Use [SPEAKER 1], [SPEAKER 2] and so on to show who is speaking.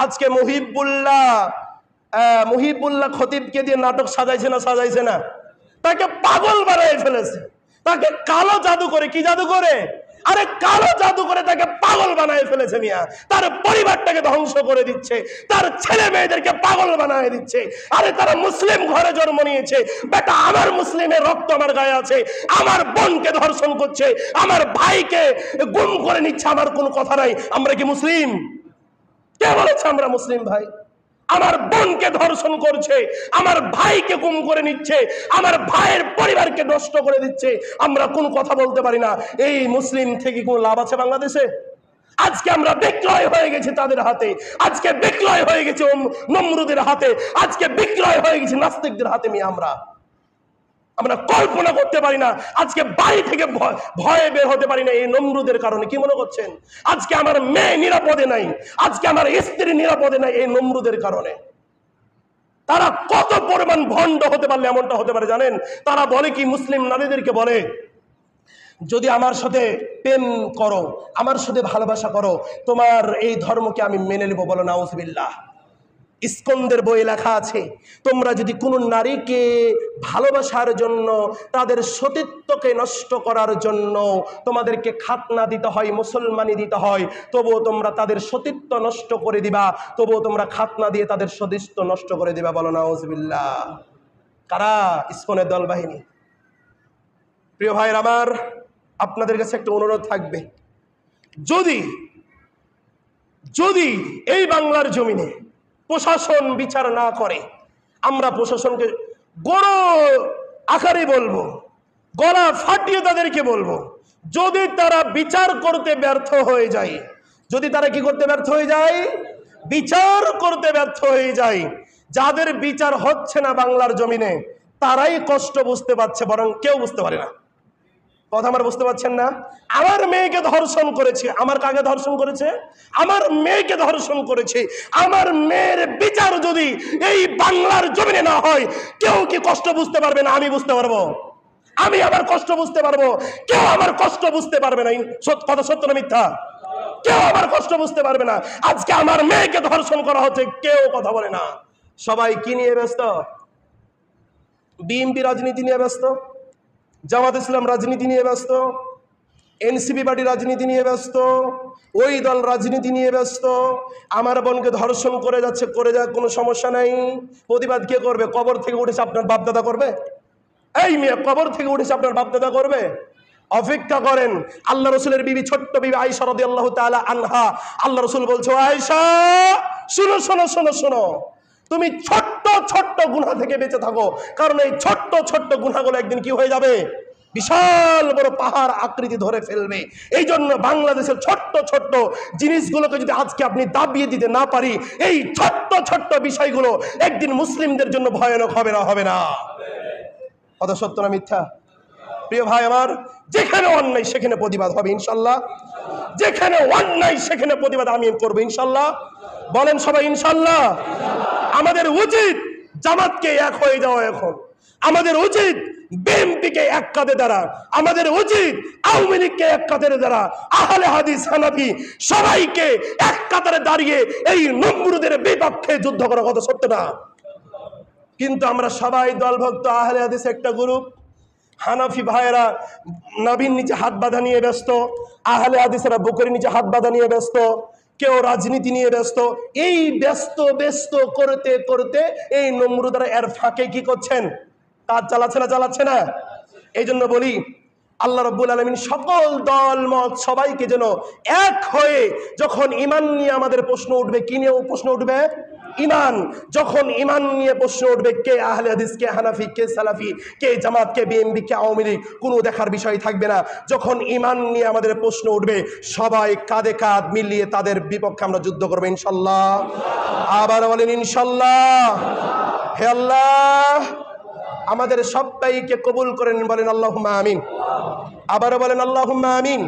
[SPEAKER 1] আজকে মুহিবুল্লাহ খতিবকে দিয়ে নাটক সাজাইছে না? তাকে পাগল বানায় ফেলেছে, তাকে কালো জাদু করে, কি জাদু করে? আরে কালো জাদু করে তাকে পাগল বানায় ফেলেছে মিয়া। তার পরিবারটাকে ধ্বংস করে দিচ্ছে, তার ছেলে মেয়েদেরকে পাগল বানায় দিচ্ছে। আরে তারা মুসলিম ঘরে জন্ম নিয়েছে, বেটা আমার মুসলিমের রক্ত আমার গায়ে আছে, আমার বোনকে ধর্ষণ করছে, আমার ভাইকে গুম করে নিচ্ছে, আমার কোনো কথা নাই। আমরা কি মুসলিম? কে বলেছে আমরা মুসলিম ভাই? আমার বোনকে ধর্ষণ করছে, আমার ভাইকে গুম করে নিচ্ছে, আমার ভাইয়ের পরিবারকে নষ্ট করে দিচ্ছে, আমরা কোন কথা বলতে পারি না। এই মুসলিম থেকে কোন লাভ আছে বাংলাদেশে? আজকে আমরা বিক্রয় হয়ে গেছি তাদের হাতে, আজকে বিক্রয় হয়ে গেছে নমরুদের হাতে, আজকে বিক্রয় হয়ে গেছে নাস্তিকদের হাতে। আমরা কল্পনা করতে পারি না, আজকে বাড়ি থেকে ভয়ে বের হতে পারি না এই নমরুদের কারণে। কি মনে করছেন আজকে আমার মেয়ে নিরাপদে নাই, আজকে আমার স্ত্রী নিরাপদে নাই এই নমরুদের কারণে? তারা কত পরিমাণ ভণ্ড হতে পারলে এমনটা হতে পারে জানেন? তারা বলে কি, মুসলিম নারীদেরকে বলে, যদি আমার সাথে প্রেম করো, আমার সাথে ভালোবাসা করো, তোমার এই ধর্মকে আমি মেনে নেব। বলো নাউজুবিল্লাহ। ইস্কন্দের বই লেখা আছে, তোমরা যদি কোনো নারীকে ভালোবাসার জন্য, তাদের সতীত্বকে নষ্ট করার জন্য তোমাদেরকে খাতনা দিতে হয়, মুসলমানি দিতে হয়, তবুও তোমরা তাদের সতীত্ব নষ্ট করে দিবা, তবুও তোমরা খাতনা দিয়ে তাদের সতীত্ব নষ্ট করে দিবা। বলো নাউজুবিল্লাহ। কারা? ইস্কনের দল বাহিনী। প্রিয় ভাইয়ের আমার, আপনাদের কাছে একটা অনুরোধ থাকবে, যদি এই বাংলার জমিনে প্রশাসন বিচার না করে, আমরা প্রশাসনকে বড় আকারে বলবো, গলা ফাটিয়ে তাদেরকে বলবো, যদি তারা বিচার করতে ব্যর্থ হয়ে যায়, যদি তারা কি করতে ব্যর্থ হয়ে যায়? বিচার করতে ব্যর্থ হয়ে যায়। যাদের বিচার হচ্ছে না বাংলার জমিনে, তারাই কষ্ট বুঝতে পারছে, বরং কেউ বুঝতে পারে না। কথা আমার বুঝতে পারছেন না? আমার মেয়েকে ধর্ষণ করেছে, আমার কাকে ধর্ষণ করেছে? আমার মেয়েকে ধর্ষণ করেছে। আমার মেয়ের বিচার যদি এই বাংলার জমিনে না হয়, কেউ কি কষ্ট বুঝতে পারবে না? আমি বুঝতে পারবো, আমি আমার কষ্ট বুঝতে পারবো, কেউ আমার কষ্ট বুঝতে পারবে না। কথা সত্য না মিথ্যা? কেউ আমার কষ্ট বুঝতে পারবে না। আজকে আমার মেয়েকে ধর্ষণ করা হচ্ছে, কেউ কথা বলে না। সবাই কি নিয়ে ব্যস্ত? বিএনপি রাজনীতি নিয়ে ব্যস্ত, জামাত ইসলাম রাজনীতি নিয়ে ব্যস্ত, এনসিপি পার্টি রাজনীতি নিয়ে ব্যস্ত, ওই দল রাজনীতি নিয়ে ব্যস্ত। আমার বোনকে ধর্ষণ করে যাচ্ছে, করে যাক, কোনো সমস্যা নাই। প্রতিবাদ কে করবে? কবর থেকে উঠেছে আপনার বাপদাদা করবে? এই মেয়ে, কবর থেকে উঠেছে আপনার বাপদাদা করবে? অপেক্ষা করেন। আল্লাহ রসুলের বিবি, ছোট্ট বিবি আয়েশা রাদিয়াল্লাহু তাআলা আনহা, আল্লাহ রসুল বলছে, আয়েশা শুনো শোনো শোনো শোনো, তুমি ছোট্ট ছোট্ট গুনাহ থেকে বেঁচে থাকো, কারণ এই ছোট্ট ছোট্ট গুনাহগুলো একদিন কি হয়ে যাবে? বিশাল বড় পাহাড় আকৃতি ধরে ফেলবে। এই জন্য বাংলাদেশের ছোট্ট ছোট্ট জিনিসগুলোকে যদি আজকে আপনি দাবিয়ে দিতে না পারি, এই ছোট্ট ছোট্ট বিষয়গুলো একদিন মুসলিমদের জন্য ভয়ানক হবে না? হবে না? কথা সত্য না মিথ্যা? প্রিয় ভাই আমার, যেখানে অন্যায় সেখানে প্রতিবাদ হবে ইনশাল্লাহ। যেখানে অন্যায় সেখানে প্রতিবাদ আমি করবো ইনশাল্লাহ। বলেন সবাই ইনশাল্লাহ। আমাদের উচিত জামাতকে এক হয়ে যাওয়া। এখন আমাদের উচিত বিএনপিকে এক কাঁধে দ্বারা, আমাদের উচিত আওয়ামী লীগকে এক কাতারে দ্বারা, আহলে হাদিস হানাফি সবাইকে এক কাতারে দাঁড়িয়ে এই নমরুদের বিপক্ষে যুদ্ধ করার কথা সত্য না? কিন্তু আমরা সবাই দলভক্ত, আহলে হাদিস একটা গ্রুপ। হানাফি ভাইয়েরা নাভির নিচে হাত বাঁধা নিয়ে ব্যস্ত, আহলে হাদিসেরা বুকের নিচে হাত বাঁধা নিয়ে ব্যস্ত, কেউ রাজনীতি নিয়ে ব্যস্ত। এই ব্যস্ত ব্যস্ত করতে করতে এই নমরুদরা এর ফাঁকে কি করছেন? কাজ চালাচ্ছে না? এই জন্য বলি, আল্লাহ রাব্বুল আলামিন সকল দল মত সবাইকে যেন এক হয়ে, যখন ঈমান নিয়ে আমাদের প্রশ্ন উঠবে, কি নিয়ে প্রশ্ন উঠবে? ঈমান। যখন ঈমান নিয়ে প্রশ্ন উঠবে, কে আহলে হাদিস, কে হানাফি, কে সালাফি, কে জামাত, কে বিএনপি, কে আওয়ামী লীগ, কোনো দেখার বিষয় থাকবে না। যখন ঈমান নিয়ে আমাদের প্রশ্ন উঠবে, সবাই কাঁধে কাঁধ মিলিয়ে তাদের বিপক্ষে আমরা যুদ্ধ করবো ইনশাল্লাহ। আবার বলেন ইনশাল্লাহ। হে আল্লাহ, আমাদের সবাইকে কবুল করেন, বলেন আল্লাহুম্মা আমিন। আবারও বলেন আল্লাহুম্মা আমিন।